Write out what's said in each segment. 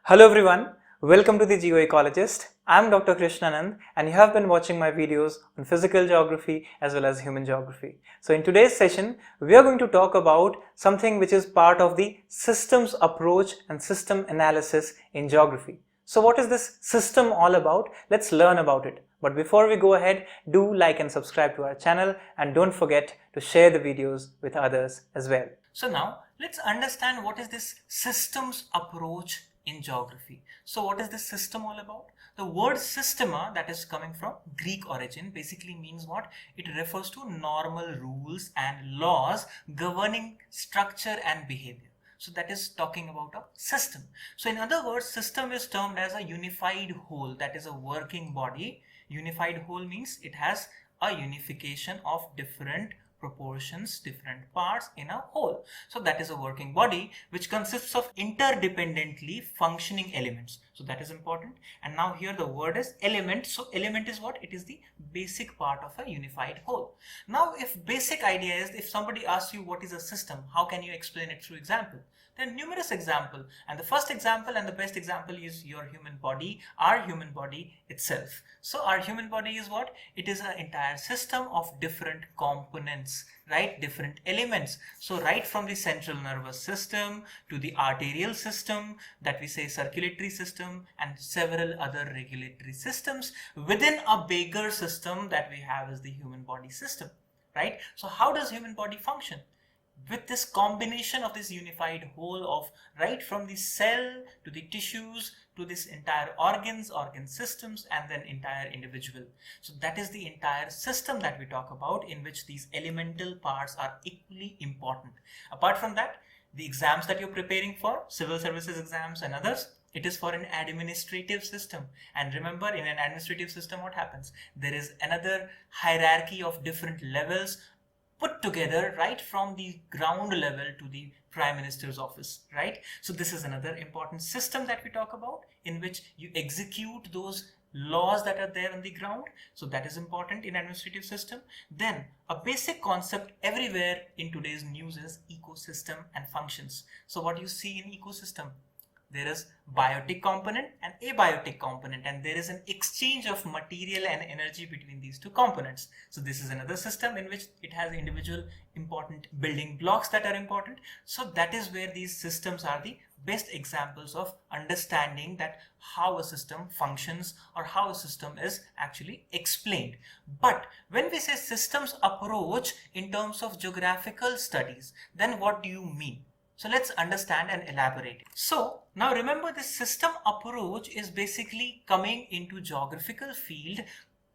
Hello everyone, welcome to the Geoecologist. I'm Dr. Krishnanand and you have been watching my videos on physical geography as well as human geography. So in today's session, we are going to talk about something which is part of the systems approach and system analysis in geography. So what is this system all about? Let's learn about it. But before we go ahead, do like and subscribe to our channel and don't forget to share the videos with others as well. So now let's understand what is this systems approach in geography. So what is this system all about? The word systema, that is coming from Greek origin, basically means what? It refers to normal rules and laws governing structure and behavior. So that is talking about a system. So in other words, system is termed as a unified whole, that is a working body. Unified whole means it has a unification of different proportions, different parts in a whole. So that is a working body which consists of interdependently functioning elements. So that is important. And now here the word is element. So element is what? It is the basic part of a unified whole. Now if basic idea is, if somebody asks you what is a system, how can you explain it through example? There are numerous examples, and the first example and the best example is your human body, our human body itself. So our human body is what? It is an entire system of different components, right? Different elements. So right from the central nervous system to the arterial system, that we say circulatory system, and several other regulatory systems within a bigger system that we have is the human body system, right? So how does human body function? With this combination of this unified whole of right from the cell to the tissues to this entire organ systems, and then entire individual. So that is the entire system that we talk about, in which these elemental parts are equally important. Apart from that, the exams that you're preparing for, civil services exams and others, it is for an administrative system. And remember, in an administrative system, what happens? There is another hierarchy of different levels put together right from the ground level to the Prime Minister's office, right? So this is another important system that we talk about, in which you execute those laws that are there on the ground. So that is important in administrative system. Then a basic concept everywhere in today's news is ecosystem and functions. So what you see in ecosystem, there is biotic component and abiotic component, and there is an exchange of material and energy between these two components. So this is another system in which it has individual important building blocks that are important. So that is where these systems are the best examples of understanding that how a system functions or how a system is actually explained. But when we say systems approach in terms of geographical studies, then what do you mean? So let's understand and elaborate. So now remember, this system approach is basically coming into geographical field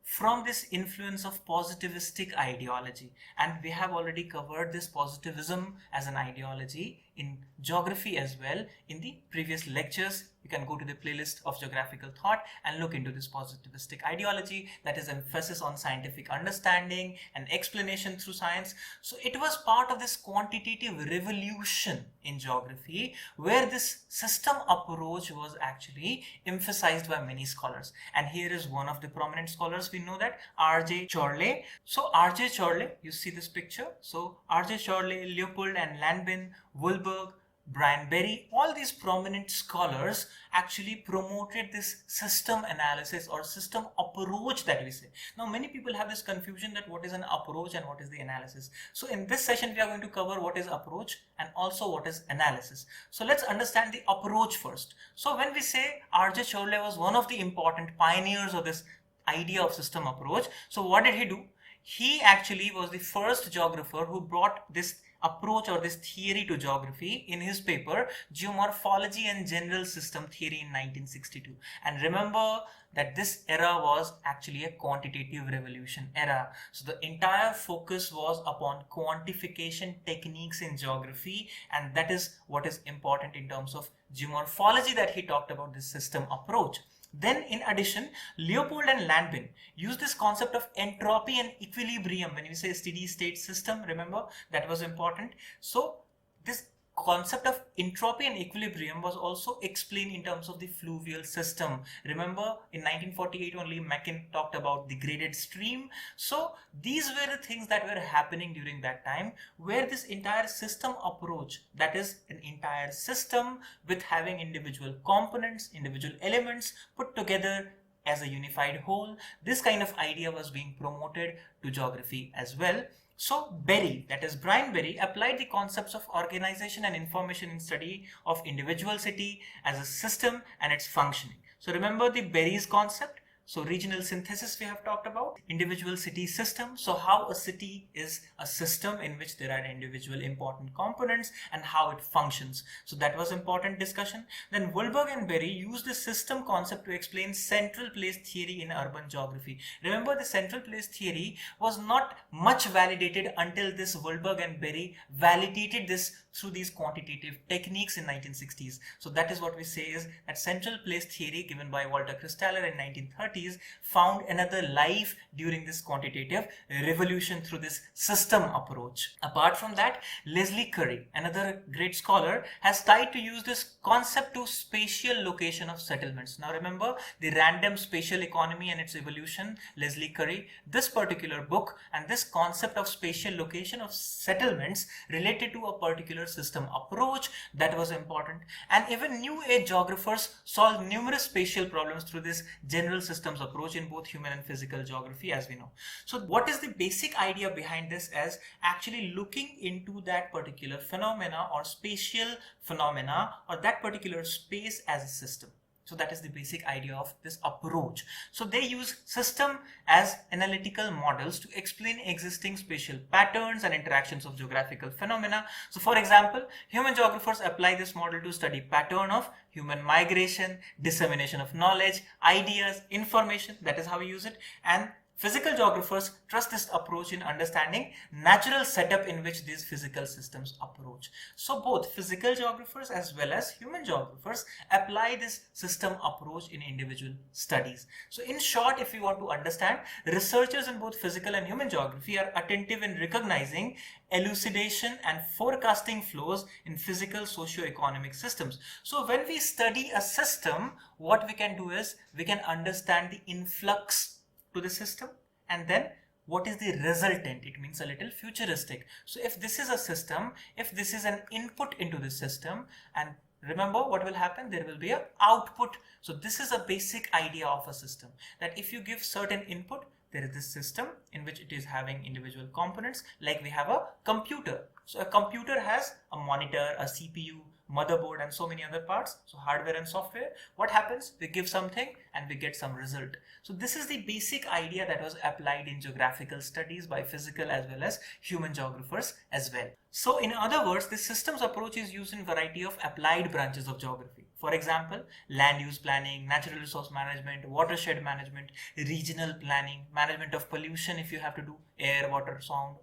from this influence of positivistic ideology, and we have already covered this positivism as an ideology in geography as well in the previous lectures. You can go to the playlist of geographical thought and look into this positivistic ideology, that is emphasis on scientific understanding and explanation through science. So it was part of this quantitative revolution in geography, where this system approach was actually emphasized by many scholars. And here is one of the prominent scholars, we know that, R.J. Chorley. So R.J. Chorley, you see this picture. So R.J. Chorley, Leopold and Lanbin, Wohlberg, Brian Berry, all these prominent scholars actually promoted this system analysis or system approach that we say. Now many people have this confusion that what is an approach and what is the analysis. So in this session we are going to cover what is approach and also what is analysis. So let's understand the approach first. So when we say R.J. Chorley was one of the important pioneers of this idea of system approach, so what did he do? He actually was the first geographer who brought this approach or this theory to geography in his paper Geomorphology and General System Theory in 1962. And remember that this era was actually a quantitative revolution era. So the entire focus was upon quantification techniques in geography, and that is what is important in terms of geomorphology that he talked about, this system approach. Then in addition, Leopold and Lanbin used this concept of entropy and equilibrium. When we say steady state system, remember that was important. So this concept of entropy and equilibrium was also explained in terms of the fluvial system. Remember, in 1948 only Mackin talked about the graded stream. So these were the things that were happening during that time, where this entire system approach, that is an entire system with having individual components, individual elements put together as a unified whole, this kind of idea was being promoted to geography as well. So Berry, that is Brian Berry, applied the concepts of organization and information in study of individual city as a system and its functioning. So remember the Berry's concept. So regional synthesis we have talked about, individual city system. So how a city is a system in which there are individual important components and how it functions. So that was important discussion. Then Wohlberg and Berry used the system concept to explain central place theory in urban geography. Remember, the central place theory was not much validated until this Wohlberg and Berry validated this through these quantitative techniques in 1960s. So that is what we say is that central place theory given by Walter Christaller in 1930s found another life during this quantitative revolution through this system approach. Apart from that, Leslie Curry, another great scholar, has tried to use this concept to spatial location of settlements. Now remember the random spatial economy and its evolution, Leslie Curry, this particular book and this concept of spatial location of settlements related to a particular system approach, that was important. And even new age geographers solved numerous spatial problems through this general systems approach in both human and physical geography, as we know. So what is the basic idea behind this as actually looking into that particular phenomena or spatial phenomena or that particular space as a system. So that is the basic idea of this approach. So they use system as analytical models to explain existing spatial patterns and interactions of geographical phenomena. So for example, human geographers apply this model to study pattern of human migration, dissemination of knowledge, ideas, information. That is how we use it. And physical geographers trust this approach in understanding natural setup in which these physical systems approach. So both physical geographers as well as human geographers apply this system approach in individual studies. So in short, if you want to understand, researchers in both physical and human geography are attentive in recognizing elucidation and forecasting flows in physical socio-economic systems. So when we study a system, what we can do is we can understand the influx to the system and then what is the resultant. It means a little futuristic. So if this is a system, if this is an input into the system, and remember what will happen, there will be an output. So this is a basic idea of a system, that if you give certain input, there is this system in which it is having individual components, like we have a computer. So a computer has a monitor, a CPU, motherboard and so many other parts, so hardware and software. What happens? We give something and we get some result. So this is the basic idea that was applied in geographical studies by physical as well as human geographers as well. So in other words, this systems approach is used in variety of applied branches of geography. For example, land use planning, natural resource management, watershed management, regional planning, management of pollution if you have to do air, water, sound,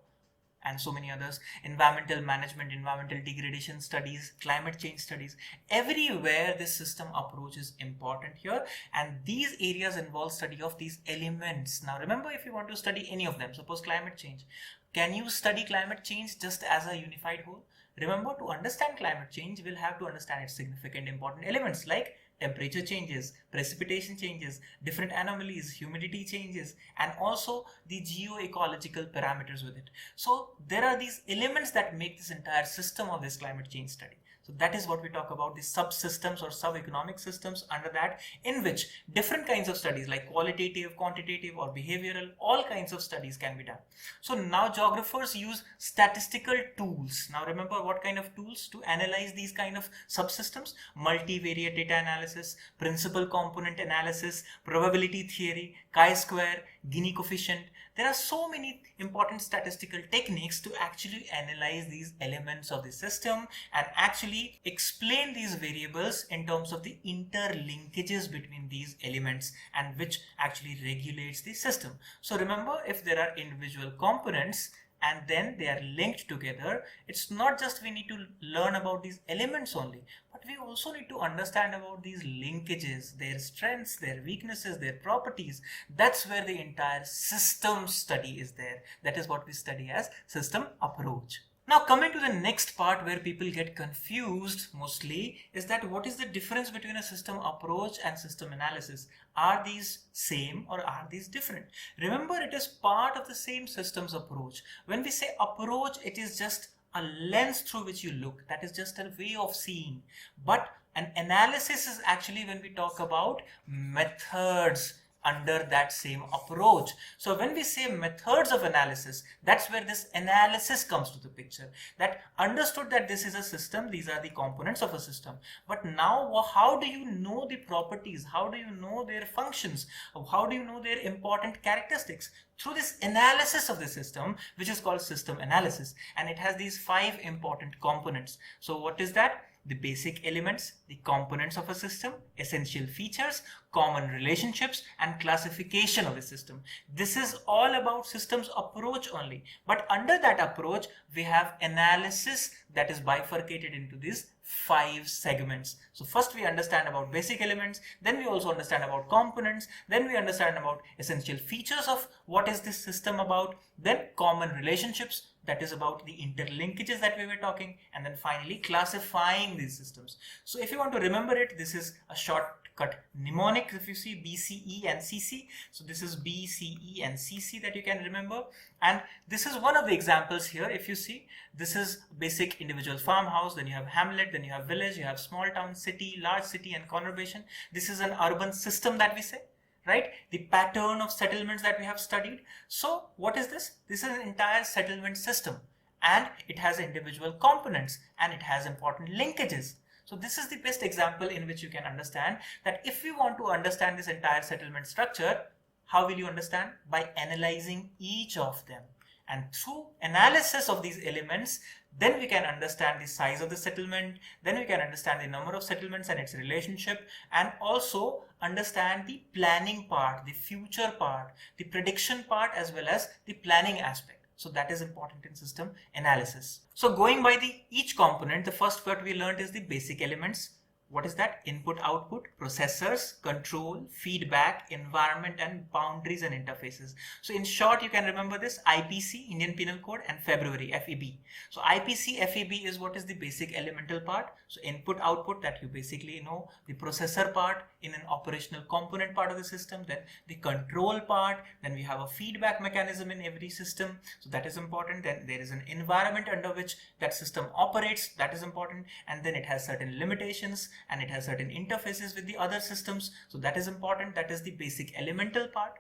and so many others, environmental management, environmental degradation studies, climate change studies. Everywhere this system approach is important here, and these areas involve study of these elements. Now remember, if you want to study any of them, suppose climate change, can you study climate change just as a unified whole? Remember, to understand climate change, we'll have to understand its significant important elements like temperature changes, precipitation changes, different anomalies, humidity changes, and also the geo-ecological parameters with it. So there are these elements that make this entire system of this climate change study. So that is what we talk about, the subsystems or sub-economic systems under that, in which different kinds of studies like qualitative, quantitative or behavioral, all kinds of studies can be done. So now geographers use statistical tools. Now remember what kind of tools to analyze these kind of subsystems? Multivariate data analysis, principal component analysis, probability theory, chi-square, Gini coefficient. There are so many important statistical techniques to actually analyze these elements of the system and actually explain these variables in terms of the interlinkages between these elements and which actually regulates the system. So remember, if there are individual components and then they are linked together, it's not just we need to learn about these elements only, but we also need to understand about these linkages, their strengths, their weaknesses, their properties. That's where the entire system study is there. That is what we study as system approach. Now coming to the next part where people get confused mostly is that what is the difference between a system approach and system analysis? Are these same or are these different? Remember, it is part of the same systems approach. When we say approach, it is just a lens through which you look. That is just a way of seeing. But an analysis is actually when we talk about methods under that same approach. So when we say methods of analysis, that's where this analysis comes to the picture. That understood that this is a system, these are the components of a system. But now how do you know the properties? How do you know their functions? How do you know their important characteristics? Through this analysis of the system, which is called system analysis. And it has these 5 important components. So what is that? The basic elements, the components of a system, essential features, common relationships, and classification of the system. This is all about systems approach only. But under that approach, we have analysis that is bifurcated into these 5 segments. So first we understand about basic elements, then we also understand about components, then we understand about essential features of what is this system about, then common relationships, that is about the interlinkages that we were talking, and then finally classifying these systems. So if you want to remember it, this is a shortcut mnemonic. If you see B, C, E and C, C, so this is B, C, E and C, C that you can remember. And this is one of the examples here. If you see, this is basic individual farmhouse, then you have hamlet, then you have village, you have small town, city, large city and conurbation. This is an urban system that we say. Right? The pattern of settlements that we have studied. So what is this? This is an entire settlement system, and it has individual components and it has important linkages. So this is the best example in which you can understand that if we want to understand this entire settlement structure, how will you understand? By analyzing each of them. And through analysis of these elements, then we can understand the size of the settlement, then we can understand the number of settlements and its relationship, and also understand the planning part, the future part, the prediction part, as well as the planning aspect. So that is important in system analysis. So going by each component, the first part we learned is the basic elements. What is that? Input, output, processors, control, feedback, environment, and boundaries and interfaces. So in short, you can remember this: IPC, Indian Penal Code, and February, FEB. So IPC, FEB is what is the basic elemental part. So input, output, that you basically know. The processor part in an operational component part of the system. Then the control part. Then we have a feedback mechanism in every system. So that is important. Then there is an environment under which that system operates. That is important. And then it has certain limitations, and it has certain interfaces with the other systems. So that is important. That is the basic elemental part.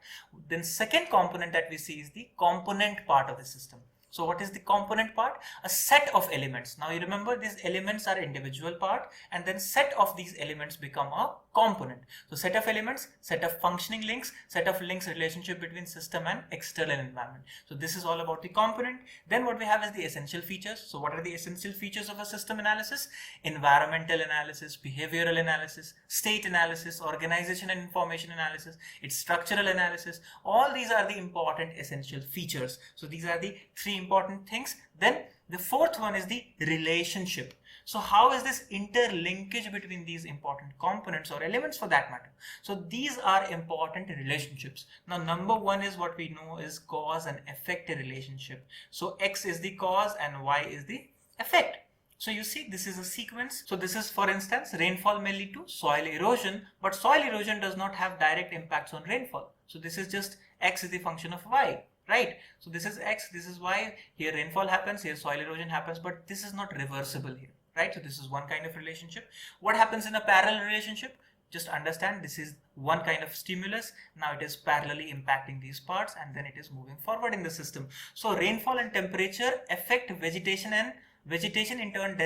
Then second component that we see is the component part of the system. So what is the component part? A set of elements. Now you remember, these elements are individual part, and then set of these elements become a component. So set of elements, set of functioning links, set of links relationship between system and external environment. So this is all about the component. Then what we have is the essential features. So what are the essential features of a system analysis? Environmental analysis, behavioral analysis, state analysis, organization and information analysis, its structural analysis. All these are the important essential features. So these are the 3 important things. Then the fourth one is the relationship. So how is this interlinkage between these important components or elements for that matter? So these are important relationships. Now number 1 is what we know is cause and effect relationship. So X is the cause and Y is the effect. So you see, this is a sequence. So this is, for instance, rainfall may lead to soil erosion, but soil erosion does not have direct impacts on rainfall. So this is just X is the function of Y. Right? So this is X, this is Y, here rainfall happens, here soil erosion happens, but this is not reversible here, right? So this is one kind of relationship. What happens in a parallel relationship? Just understand, this is one kind of stimulus. Now it is parallelly impacting these parts, and then it is moving forward in the system. So rainfall and temperature affect vegetation, and vegetation in turn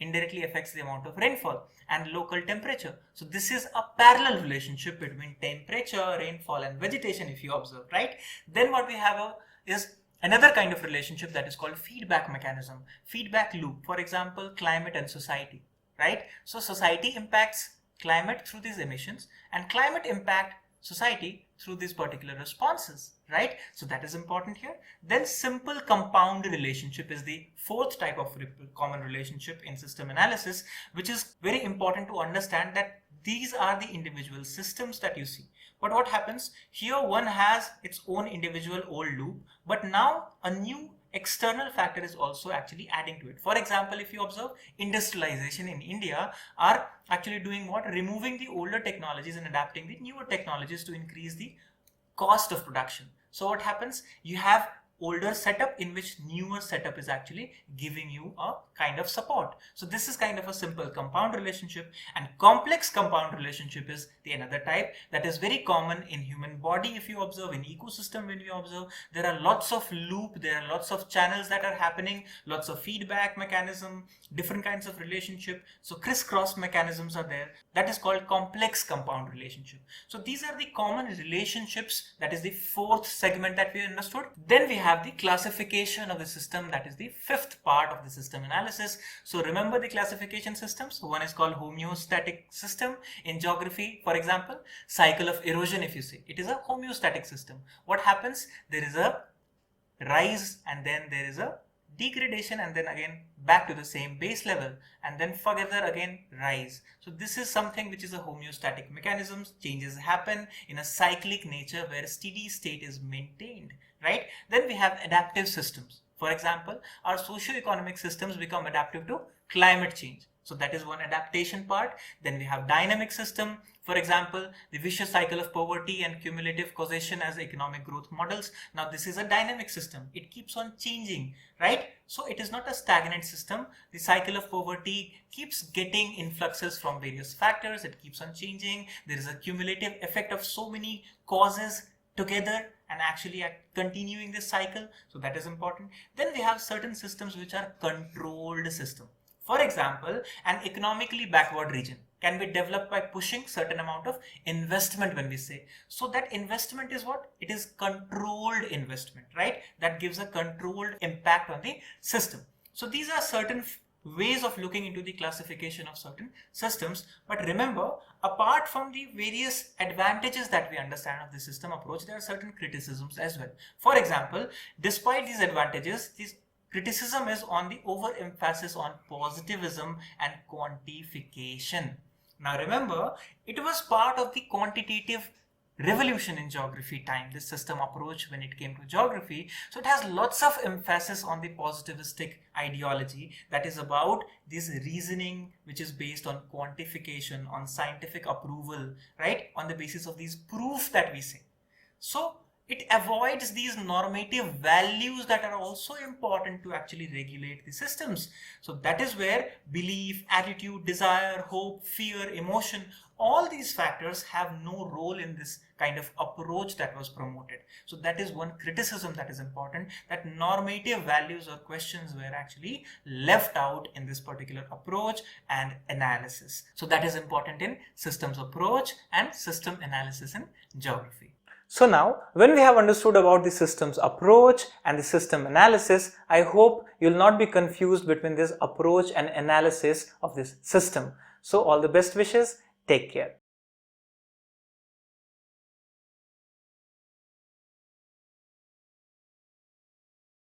indirectly affects the amount of rainfall and local temperature. So this is a parallel relationship between temperature, rainfall and vegetation, if you observe, right? Then what we have is another kind of relationship that is called feedback mechanism, feedback loop. For example, climate and society, right? So society impacts climate through these emissions, and climate impact society through these particular responses, right? So that is important here. Then simple compound relationship is the fourth type of common relationship in system analysis, which is very important to understand that these are the individual systems that you see. But what happens here, one has its own individual old loop, but now a new external factor is also actually adding to it. For example, if you observe, industrialization in India are actually doing what? Removing the older technologies and adapting the newer technologies to increase the cost of production. So what happens? You have older setup in which newer setup is actually giving you a kind of support. So this is kind of a simple compound relationship, and complex compound relationship is the another type that is very common in human body. If you observe in ecosystem, when you observe, there are lots of loop, there are lots of channels that are happening, lots of feedback mechanism, different kinds of relationship. So crisscross mechanisms are there. That is called complex compound relationship. So these are the common relationships. That is the fourth segment that we understood. Then we have the classification of the system. That is the fifth part of the system analysis. So remember the classification systems. One is called homeostatic system. In geography, for example, cycle of erosion, if you say, it is a homeostatic system. What happens? There is a rise and then there is a degradation and then again back to the same base level and then further again rise. So this is something which is a homeostatic mechanism. Changes happen in a cyclic nature where steady state is maintained, right? Then we have adaptive systems. For example, our socio-economic systems become adaptive to climate change. So that is one adaptation part. Then we have dynamic system. For example, the vicious cycle of poverty and cumulative causation as economic growth models. Now this is a dynamic system. It keeps on changing, right? So it is not a stagnant system. The cycle of poverty keeps getting influxes from various factors. It keeps on changing. There is a cumulative effect of so many causes together and actually continuing this cycle. So that is important. Then we have certain systems which are controlled system. For example, an economically backward region can be developed by pushing certain amount of investment, when we say. So that investment is what? It is controlled investment, right? That gives a controlled impact on the system. So these are certain ways of looking into the classification of certain systems. But remember, apart from the various advantages that we understand of the system approach, there are certain criticisms as well. For example, despite these advantages, these criticism is on the overemphasis on positivism and quantification. Now remember, it was part of the quantitative revolution in geography time, this system approach when it came to geography. So it has lots of emphasis on the positivistic ideology that is about this reasoning which is based on quantification, on scientific approval, right? On the basis of these proofs that we say. So it avoids these normative values that are also important to actually regulate the systems. So that is where belief, attitude, desire, hope, fear, emotion, all these factors have no role in this kind of approach that was promoted. So that is one criticism that is important, that normative values or questions were actually left out in this particular approach and analysis. So that is important in systems approach and system analysis in geography. So now, when we have understood about the systems approach and the system analysis, I hope you will not be confused between this approach and analysis of this system. So all the best wishes. Take care.